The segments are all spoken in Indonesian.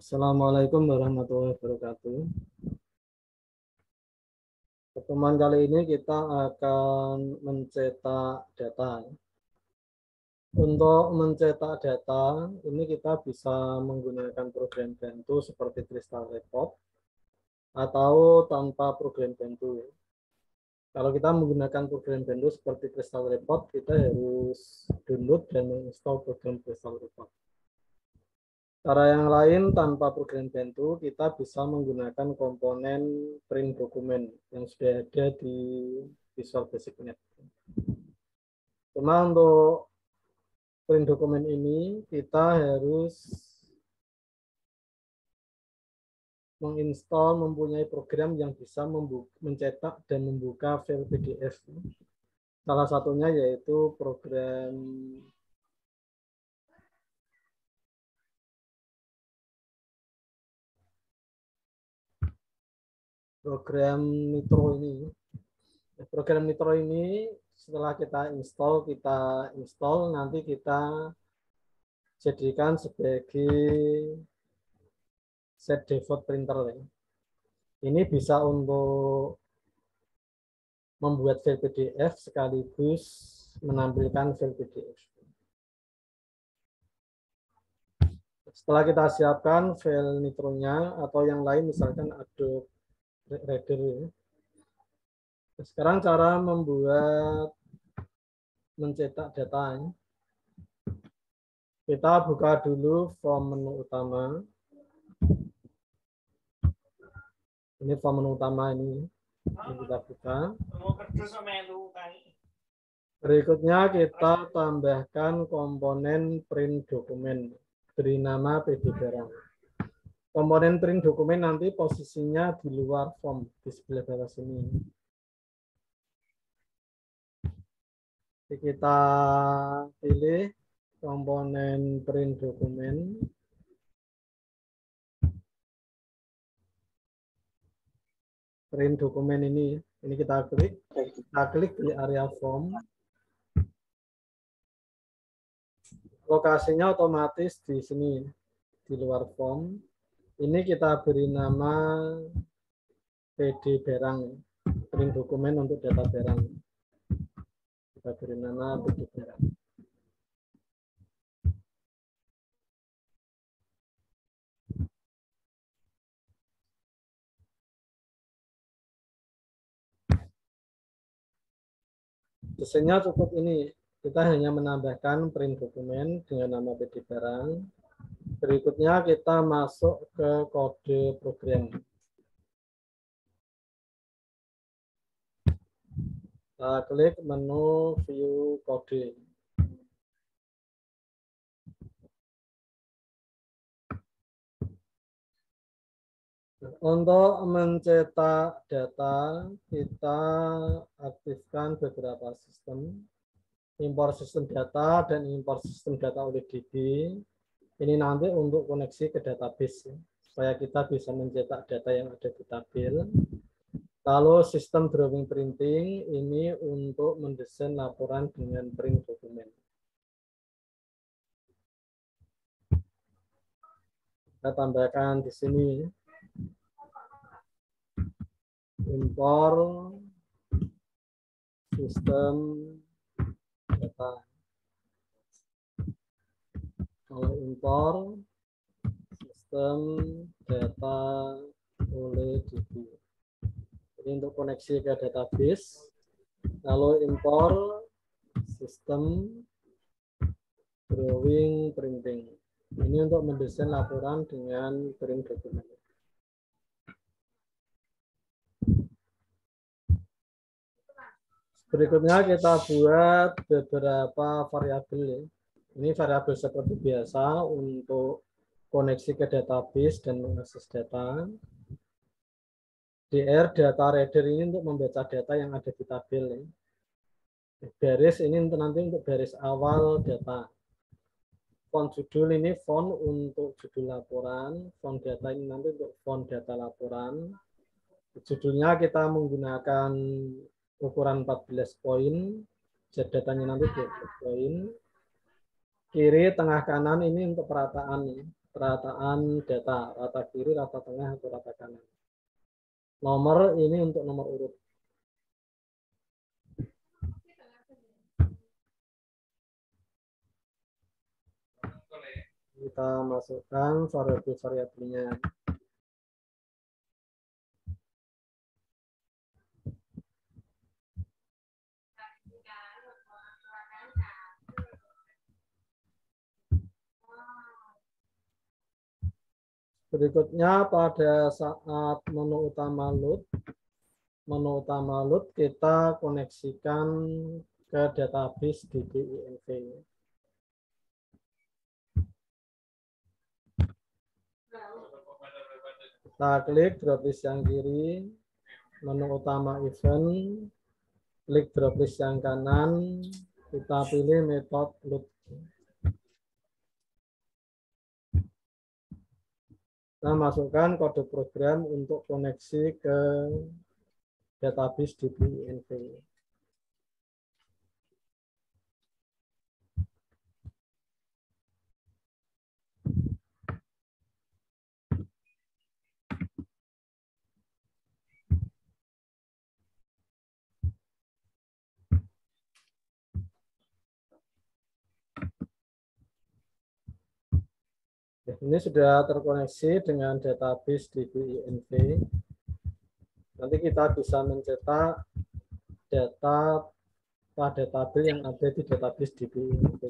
Assalamualaikum warahmatullahi wabarakatuh. Pertemuan kali ini kita akan mencetak data. Untuk mencetak data, ini kita bisa menggunakan program bantu seperti Crystal Report atau tanpa program bantu. Kalau kita menggunakan program bantu seperti Crystal Report, kita harus download dan menginstall program Crystal Report. Cara yang lain tanpa program bantu, kita bisa menggunakan komponen print dokumen yang sudah ada di Visual Basic Net. Cuma untuk print dokumen ini, kita harus menginstal mempunyai program yang bisa mencetak dan membuka file PDF. Salah satunya yaitu program Nitro ini. Program Nitro ini setelah kita install, nanti kita jadikan sebagai set default printer. Ini bisa untuk membuat file PDF sekaligus menampilkan file PDF. Setelah kita siapkan file Nitronya atau yang lain, misalkan Adobe Reader. Sekarang cara mencetak data. Kita buka dulu form menu utama. Ini form menu utama ini kita buka. Berikutnya kita tambahkan komponen print dokumen, beri nama PD barang. Komponen print dokumen nanti posisinya di luar form, di sebelah bawah sini. Jadi kita pilih komponen print dokumen. Print dokumen ini kita klik di area form. Lokasinya otomatis di sini, di luar form. Ini kita beri nama PD barang, print dokumen untuk data barang. Kita beri nama PD barang. Desainnya cukup ini. Kita hanya menambahkan print dokumen dengan nama PD barang. Berikutnya kita masuk ke kode program. Kita klik menu view kode. Untuk mencetak data, kita aktifkan beberapa sistem. Import sistem data dan import sistem data oleh DB. Ini nanti untuk koneksi ke database, supaya kita bisa mencetak data yang ada di tabel. Lalu sistem drawing printing ini untuk mendesain laporan dengan print dokumen. Kita tambahkan di sini import sistem data. Kalau import sistem data oleh DB. Ini untuk koneksi ke database. Lalu import sistem drawing printing. Ini untuk mendesain laporan dengan print dokumen. Berikutnya kita buat beberapa variabel. Ini variabel seperti biasa untuk koneksi ke database dan mengakses data. DR data reader ini untuk membaca data yang ada di tabel. Baris ini nanti untuk baris awal data. Font judul ini font untuk judul laporan. Font data ini nanti untuk font data laporan. Judulnya kita menggunakan ukuran 14 poin. Datanya nanti 12 poin. Kiri, tengah, kanan ini untuk perataan. perataan data, rata kiri, rata tengah, atau rata kanan. Nomor ini untuk nomor urut. Kita masukkan variabel-variabelnya. Berikutnya pada saat menu utama load kita koneksikan ke database DB-INV. Kita klik droplist yang kiri, menu utama event, klik droplist yang kanan, kita pilih metode load. Kita masukkan kode program untuk koneksi ke database DB-INV. Ini sudah terkoneksi dengan database DB-INV. Nanti kita bisa mencetak data pada tabel yang ada di database DB-INV.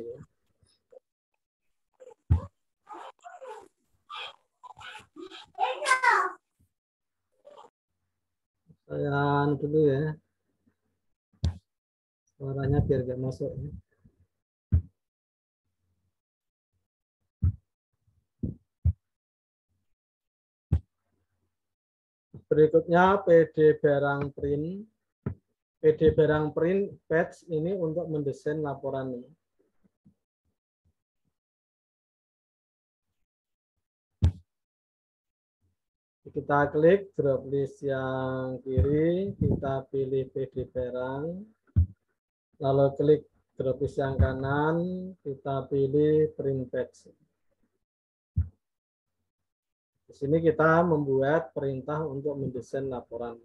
Saya dulu ya. Suaranya biar nggak masuk. Ya. Berikutnya PD barang print. PD barang print batch ini untuk mendesain laporan ini. Kita klik drop list yang kiri, kita pilih PD barang, lalu klik drop list yang kanan, kita pilih print batch. Di sini kita membuat perintah untuk mendesain laporan.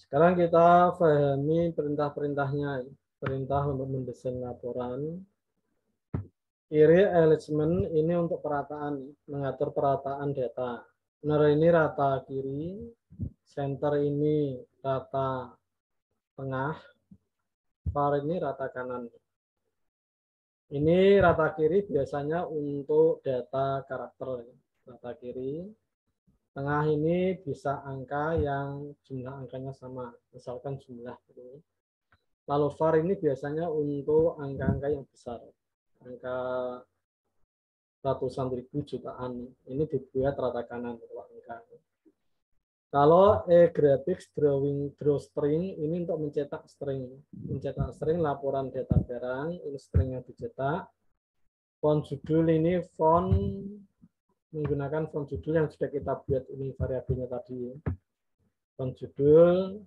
Sekarang kita pahami perintah-perintahnya. Perintah untuk mendesain laporan. Kiri alignment ini untuk perataan, mengatur perataan data. Benar ini rata kiri, center ini rata tengah, far ini rata kanan. Ini rata kiri biasanya untuk data karakter, rata kiri. Tengah ini bisa angka yang jumlah angkanya sama, misalkan jumlah. Lalu var ini biasanya untuk angka-angka yang besar, angka ratusan ribu jutaan. Ini dibuat rata kanan kalau angka. Kalau graphics drawstring ini untuk mencetak string laporan data barang, ini string yang dicetak. Font judul ini font menggunakan font judul yang sudah kita buat ini variabelnya tadi. Font judul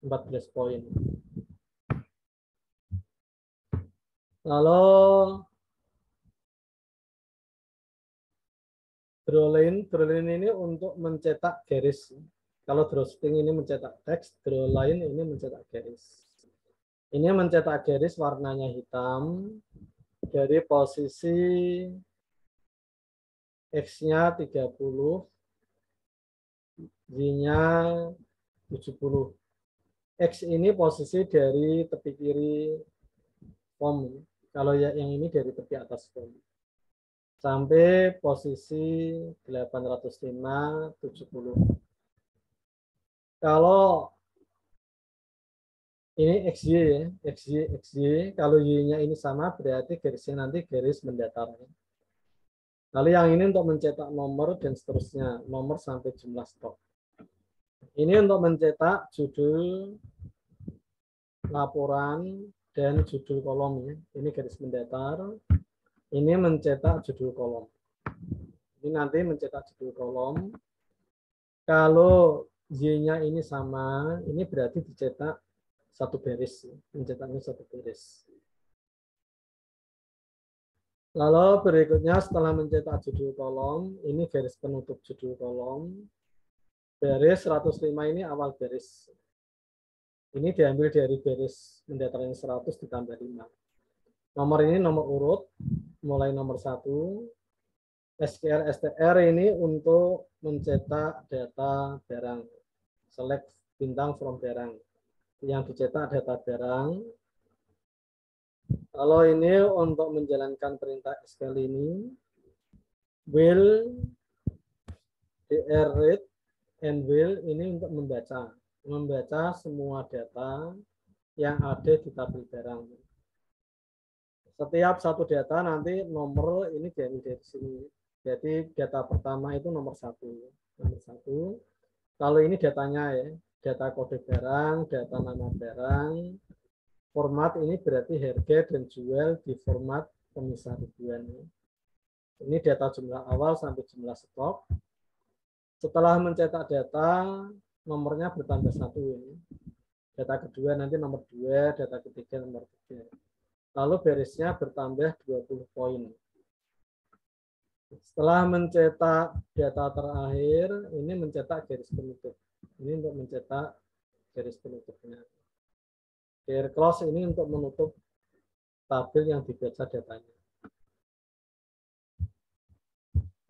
14 poin. Lalu drawline ini untuk mencetak garis. Kalau drawstring ini mencetak teks, drawline ini mencetak garis. Ini mencetak garis warnanya hitam dari posisi X-nya 30, Y-nya 70. X ini posisi dari tepi kiri form. Kalau yang ini dari tepi atas form. Sampai posisi 805, 70. Kalau ini XY ya, XY. Kalau Y-nya ini sama berarti garisnya nanti garis mendatar. Lalu yang ini untuk mencetak nomor dan seterusnya, nomor sampai jumlah stok. Ini untuk mencetak judul, laporan, dan judul kolom ya. Ini garis mendatar. Ini mencetak judul kolom. Ini nanti mencetak judul kolom. Kalau Y-nya ini sama, ini berarti dicetak satu baris, mencetaknya satu baris. Lalu berikutnya setelah mencetak judul kolom, ini garis penutup judul kolom. Baris 105 ini awal baris. Ini diambil dari baris mendatarnya 100 ditambah 5. Nomor ini nomor urut, mulai nomor 1. SQL STR ini untuk mencetak data barang. Select bintang from barang. Yang dicetak data barang. Kalau ini untuk menjalankan perintah SQL ini, will, dr read, and will ini untuk membaca semua data yang ada di tabel barang. Setiap satu data nanti nomor ini diambil dari sini. Jadi data pertama itu nomor 1. Nomor 1. Kalau ini datanya ya, data kode barang, data nama barang. Format ini berarti harga dan jual di format pemisah ribuan. Ini data jumlah awal sampai jumlah stok. Setelah mencetak data, nomornya bertambah 1 ini. Data kedua nanti nomor 2, data ketiga nomor 3. Lalu barisnya bertambah 20 poin. Setelah mencetak data terakhir, ini mencetak garis penutup. Ini untuk mencetak garis penutupnya. Clear close ini untuk menutup tabel yang dibaca datanya.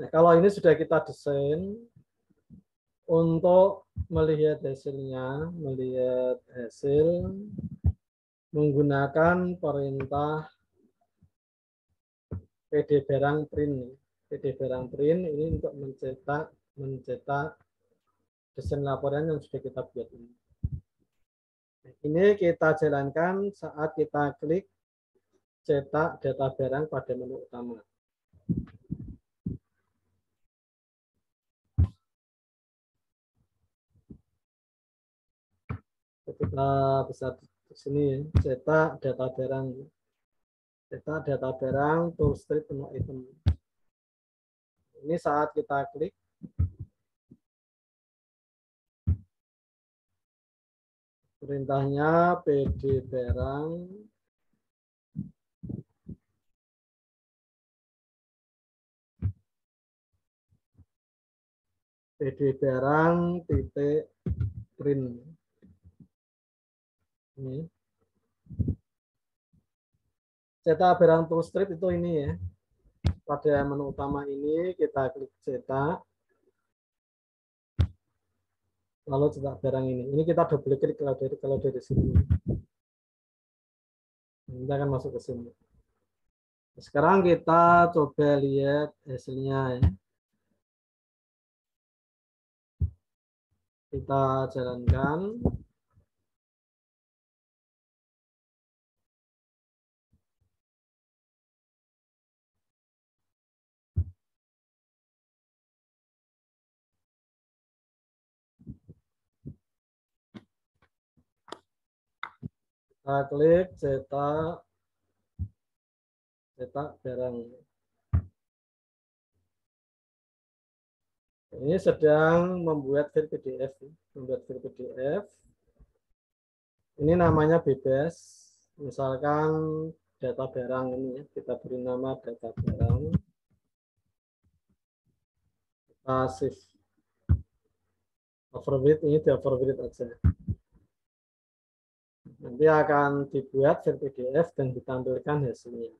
Nah, kalau ini sudah kita desain, untuk melihat hasilnya, melihat hasil menggunakan perintah PD barang print. PD barang print ini untuk mencetak desain laporan yang sudah kita buat ini. Ini kita jalankan saat kita klik cetak data barang pada menu utama. Kita bisa di sini cetak data barang. Cetak data barang tool strip menu item. Ini saat kita klik perintahnya PD barang titik print. Ini. Cetak barang tool strip itu ini ya. Pada menu utama ini kita klik cetak. Lalu cetak barang ini. Ini kita double klik kalau dari sini. Kita akan masuk ke sini. Sekarang kita coba lihat hasilnya ya. Kita jalankan. Kita klik cetak barang. Ini sedang membuat file PDF. Ini namanya bebas. Misalkan data barang ini ya. Kita beri nama data barang. Kita save. Overwrite ini di overwrite aja. Nanti akan dibuat file PDF dan ditampilkan hasilnya.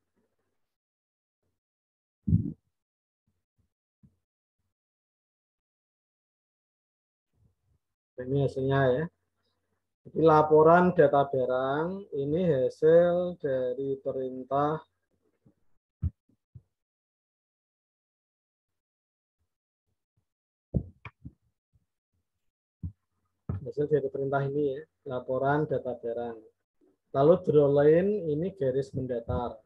Ini hasilnya ya. Jadi laporan data barang ini hasil dari perintah ini ya, laporan data barang. Lalu draw line ini garis mendatar.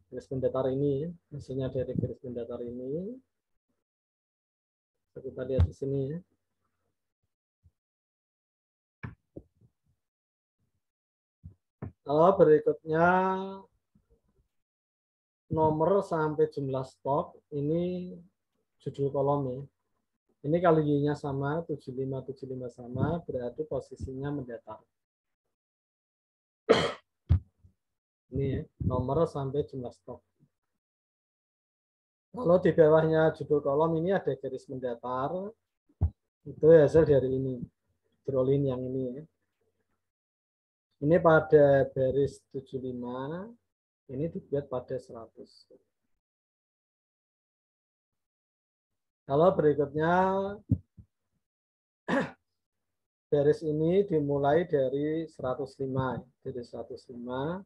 garis mendatar ini, hasilnya dari garis mendatar ini. Kita lihat di sini ya. Kalau berikutnya nomor sampai jumlah stok, ini judul kolom ya. Ini kalau Y-nya sama, 75 sama, berarti posisinya mendatar. Ini ya, nomor sampai jumlah stok. Kalau di bawahnya judul kolom ini ada garis mendatar, itu hasil dari ini, drawlin yang ini ya. Ini pada baris 75, ini dibuat pada 100. Kalau berikutnya, baris ini dimulai dari 105. Dari 105,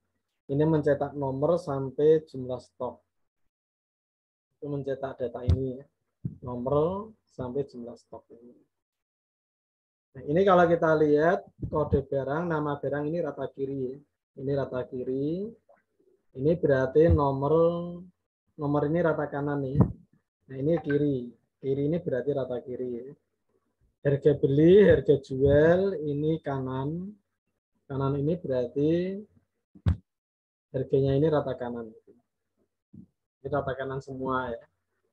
ini mencetak nomor sampai jumlah stok. Itu mencetak data ini ya. Nomor sampai jumlah stok ini. Nah, ini kalau kita lihat kode barang, nama barang ini rata kiri. Ini rata kiri. Ini berarti nomor ini rata kanan nih. Nah, ini kiri. Kiri ini berarti rata kiri. Harga beli, harga jual ini kanan. Kanan ini berarti harganya ini rata kanan. Ini rata kanan semua ya.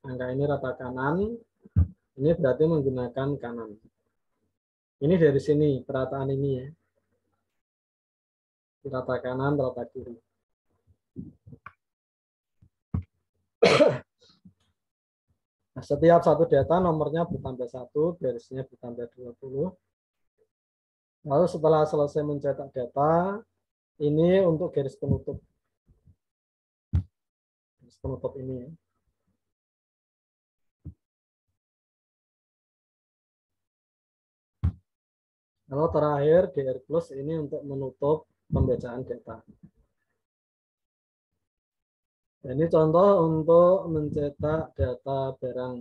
Angka ini rata kanan. Ini berarti menggunakan kanan. Ini dari sini, perataan ini ya. Rata kanan, rata kiri. Nah, setiap satu data nomornya bertambah 1, garisnya bertambah 20. Lalu setelah selesai mencetak data, ini untuk garis penutup. Garis penutup ini ya. Lalu terakhir DR plus ini untuk menutup pembacaan data. Ini contoh untuk mencetak data barang.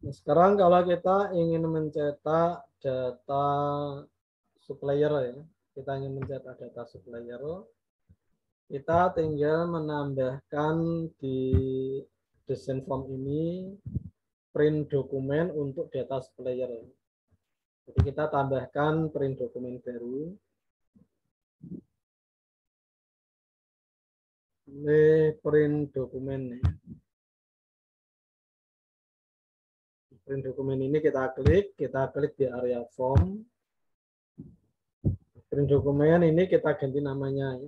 Nah, sekarang kalau kita ingin mencetak data supplier ya, kita ingin mencetak data supplier, kita tinggal menambahkan di desain form ini print dokumen untuk data supplier. Jadi kita tambahkan print dokumen baru. Ini print dokumen ya. Print dokumen ini kita klik di area form. Print dokumen ini kita ganti namanya ya.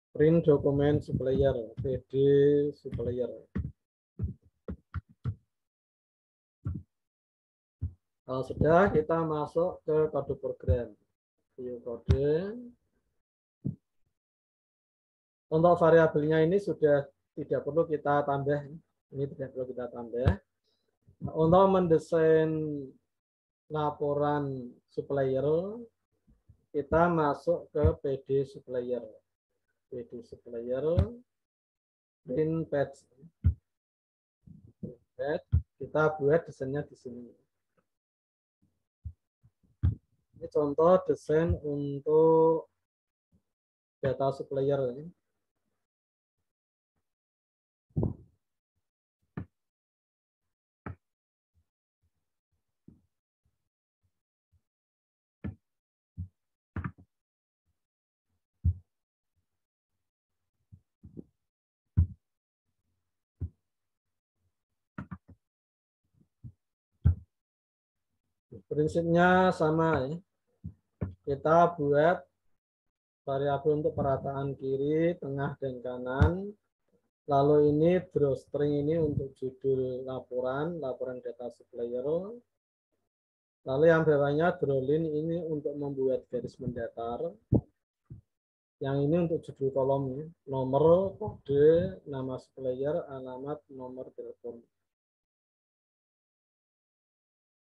Print dokumen supplier, PD supplier. Kalau sudah, kita masuk ke kode program. View kode. Untuk variabelnya ini sudah tidak perlu kita tambah. Ini tidak perlu kita tambah. Untuk mendesain laporan supplier, kita masuk ke PD supplier. PD supplier, print batch. Kita buat desainnya di sini. Ini contoh desain untuk data supplier. Prinsipnya sama ya. Kita buat variabel untuk perataan kiri, tengah, dan kanan. Lalu ini drawstring ini untuk judul laporan data supplier. Lalu yang bawahnya drawlin ini untuk membuat garis mendatar. Yang ini untuk judul kolom, nomor, kode, nama supplier, alamat, nomor telepon.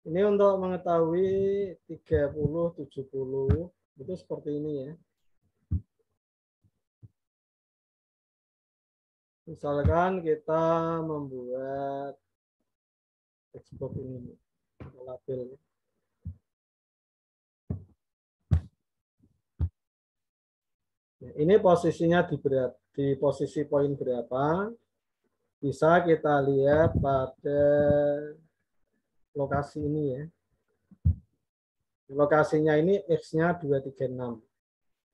Ini untuk mengetahui 30, 70 itu seperti ini ya. Misalkan kita membuat textbox ini label. Ini posisinya di posisi poin berapa? Bisa kita lihat pada lokasi ini ya. Lokasinya ini X-nya 236.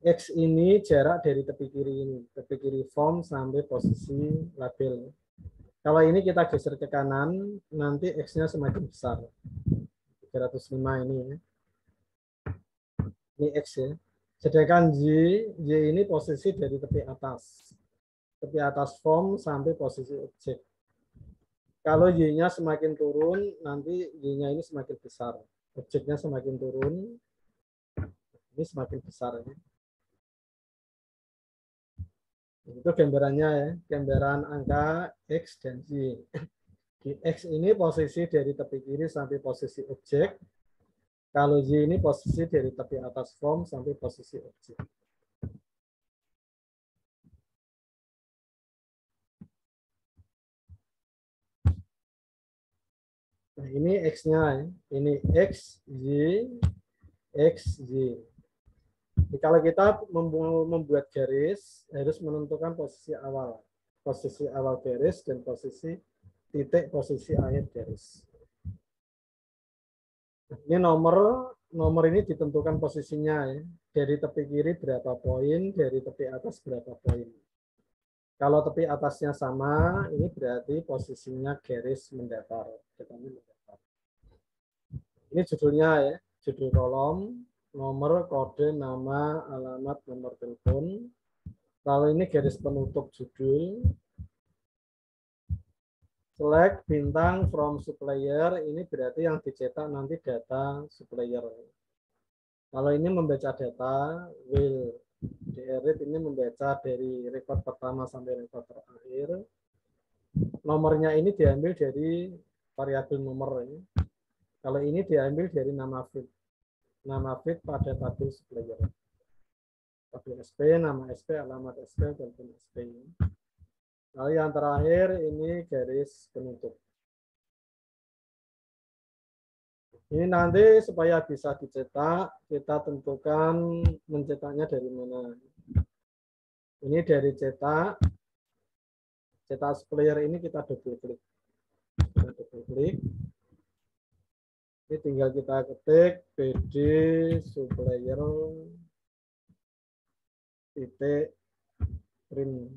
X ini jarak dari tepi kiri ini, tepi kiri form sampai posisi label. Kalau ini kita geser ke kanan, nanti X-nya semakin besar. 305 ini ya. Ini X ya. Sedangkan Y ini posisi dari tepi atas. Tepi atas form sampai posisi objek. Kalau Y-nya semakin turun, nanti Y-nya ini semakin besar. Objeknya semakin turun, ini semakin besar ya. Itu gambarannya ya, gambaran angka X dan Y. Di X ini posisi dari tepi kiri sampai posisi objek. Kalau Y ini posisi dari tepi atas form sampai posisi objek. Nah, ini X-nya ya. Ini X, Y, X, Y. Jadi kalau kita membuat garis, harus menentukan posisi awal garis dan posisi titik posisi akhir garis. Ini nomor ini ditentukan posisinya ya. Dari tepi kiri berapa poin, dari tepi atas berapa poin. Kalau tepi atasnya sama, ini berarti posisinya garis mendatar. Ini judulnya ya, judul kolom, nomor, kode, nama, alamat, nomor telepon. Kalau ini garis penutup judul. Select bintang from supplier, ini berarti yang dicetak nanti data supplier. Kalau ini membaca data, will DRIT ini membaca dari record pertama sampai record terakhir. Nomornya ini diambil dari variabel nomor ini. Kalau ini diambil dari nama feed. Nama feed pada tabel supplier. Tabel SP, nama SP, alamat SP, telepon SP. Lalu yang terakhir ini garis penutup. Ini nanti supaya bisa dicetak, kita tentukan mencetaknya dari mana. Ini dari cetak supplier ini kita double klik. Ini tinggal kita ketik PD supplier titik print.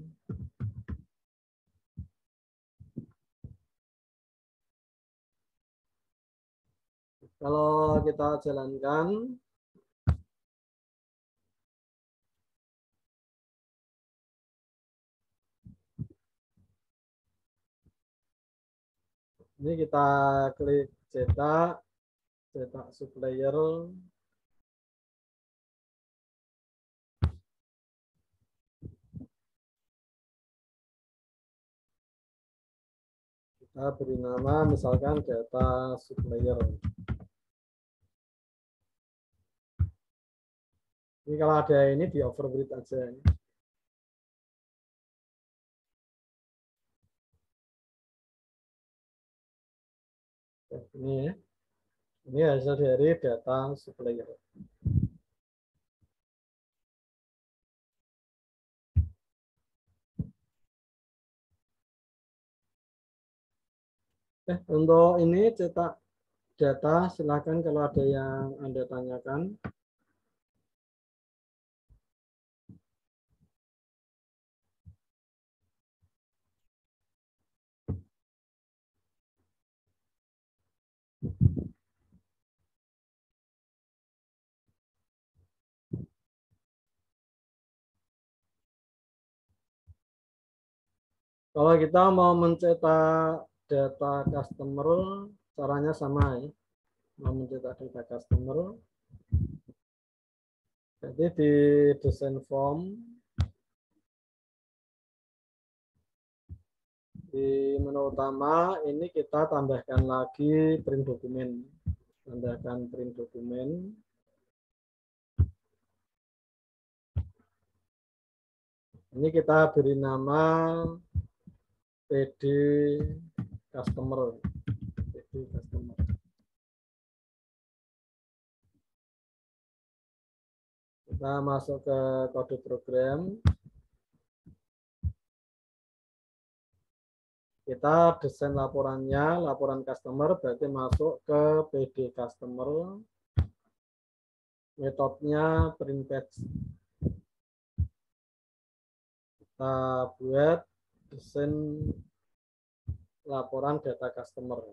Kalau kita jalankan, ini kita klik cetak supplier. Kita beri nama misalkan data supplier. Ini kalau ada ini di overwrite aja. Ini ya. Ini hasil dari data supplier. Untuk ini cetak data, silakan kalau ada yang Anda tanyakan. Kalau kita mau mencetak data customer, caranya sama ya. Mau mencetak data customer, jadi di desain form, di menu utama ini kita tambahkan lagi print dokumen. Tambahkan print dokumen. Ini kita beri nama PD customer. PD customer. Kita masuk ke kode program. Kita desain laporannya, laporan customer berarti masuk ke PD customer. Metodenya print page. Kita buat desain laporan data customer.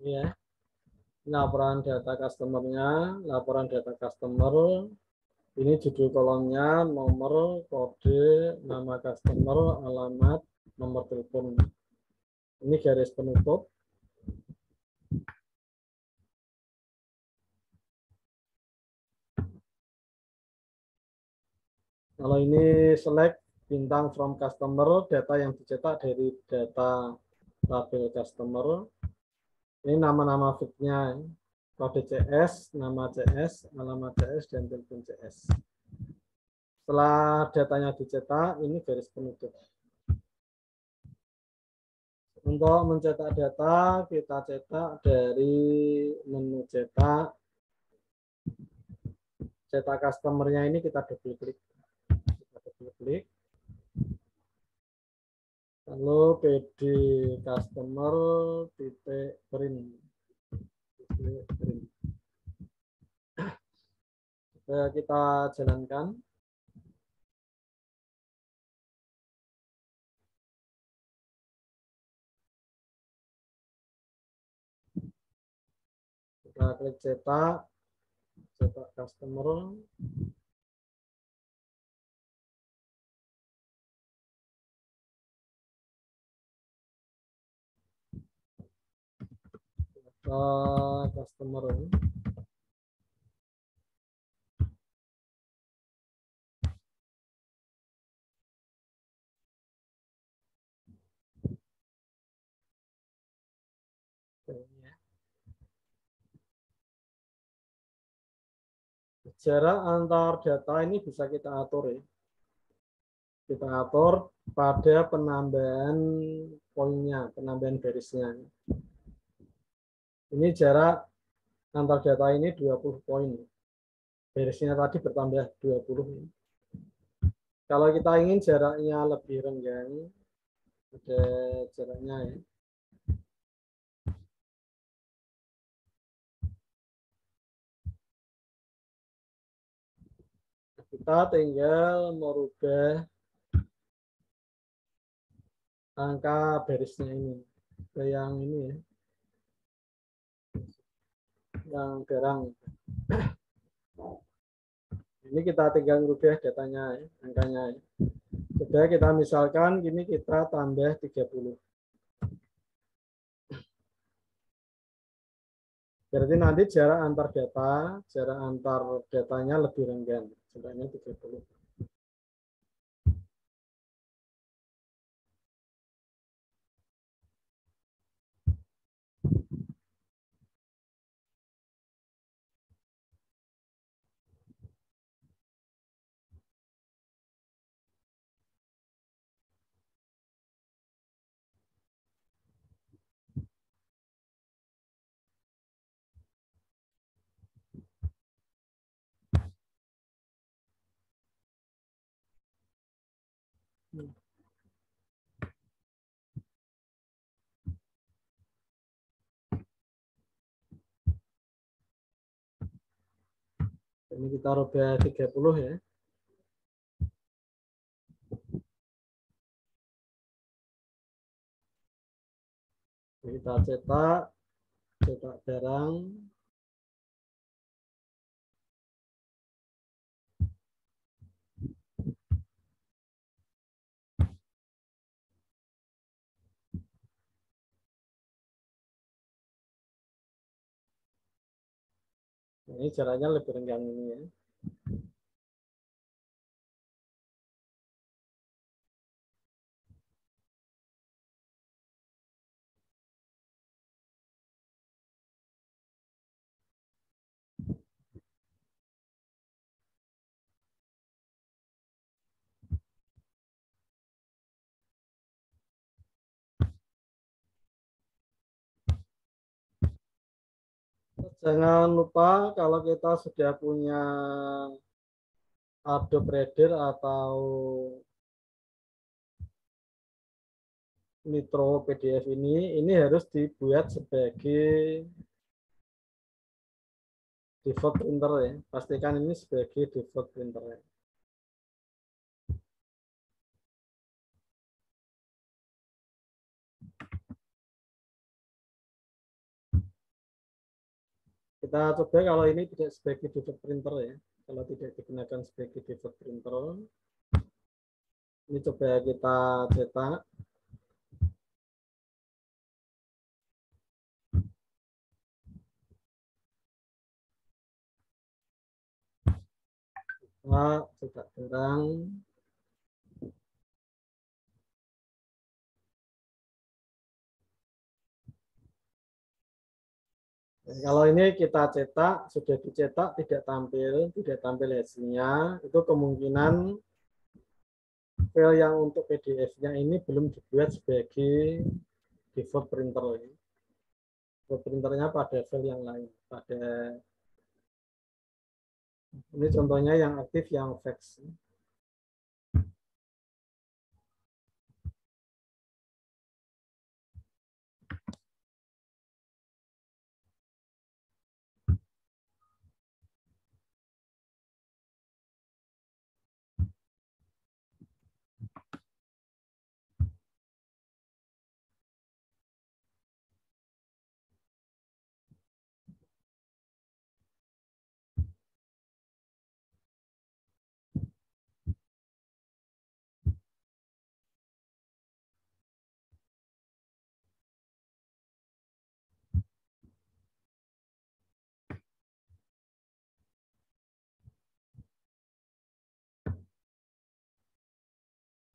Ya, laporan data customer-nya, laporan data customer. Ini judul kolomnya, nomor, kode, nama customer, alamat, nomor telepon. Ini garis penutup. Kalau ini select bintang from customer, data yang dicetak dari data tabel customer. Ini nama-nama feed-nya. Kode CS, nama CS, alamat CS, dan telepon CS. Setelah datanya dicetak, ini garis penutup. Untuk mencetak data, kita cetak dari menu cetak. Cetak customer-nya ini kita double klik. Lalu PD customer titik print. Kita jalankan. Kita klik cetak customer. Customer. Jarak antar data ini bisa kita atur ya. Kita atur pada penambahan poinnya, penambahan garisnya. Ini jarak antar data ini 20 poin. Garisnya tadi bertambah 20. Kalau kita ingin jaraknya lebih renggang, ada jaraknya ya. Kita tinggal merubah angka barisnya ini ke yang ini ya, yang garang. Ini kita tinggal merubah datanya ya, angkanya ya. Sudah kita misalkan gini kita tambah 30. Berarti nanti jarak antar datanya lebih renggang, jaraknya 30. Ini kita rubah 30 ya. Kita cetak barang. Ini jaraknya lebih renggang ini ya. Jangan lupa kalau kita sudah punya Adobe Reader atau Nitro PDF ini harus dibuat sebagai default printer ya. Pastikan ini sebagai default printer ya. Kita coba kalau ini tidak sebagai default printer ya. Kalau tidak digunakan sebagai default printer, ini coba kita cetak. Nah, cetak barang. Kalau ini kita cetak, sudah dicetak tidak tampil hasilnya, itu kemungkinan file yang untuk PDF-nya ini belum dibuat sebagai default printer. Default printernya pada file yang lain, ini contohnya yang aktif yang fax.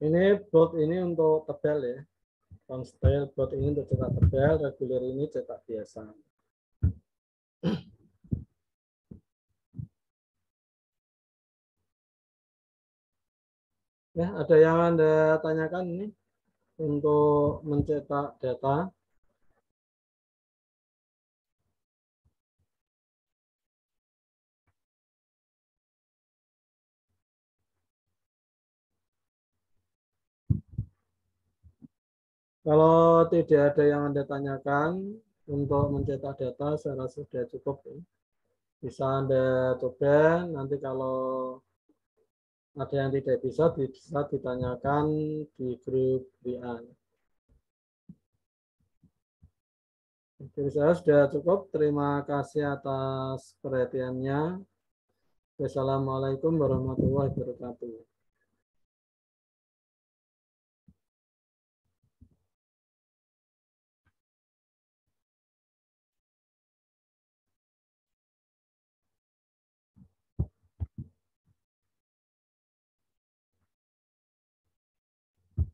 Ini board ini untuk tebal ya. Style board ini untuk cetak tebal, reguler ini cetak biasa. Ya, ada yang Anda tanyakan ini untuk mencetak data. Kalau tidak ada yang Anda tanyakan untuk mencetak data, saya rasa sudah cukup. Ya. Bisa Anda coba, nanti kalau ada yang tidak bisa ditanyakan di grup WA. Jadi saya sudah cukup. Terima kasih atas perhatiannya. Wassalamualaikum warahmatullahi wabarakatuh.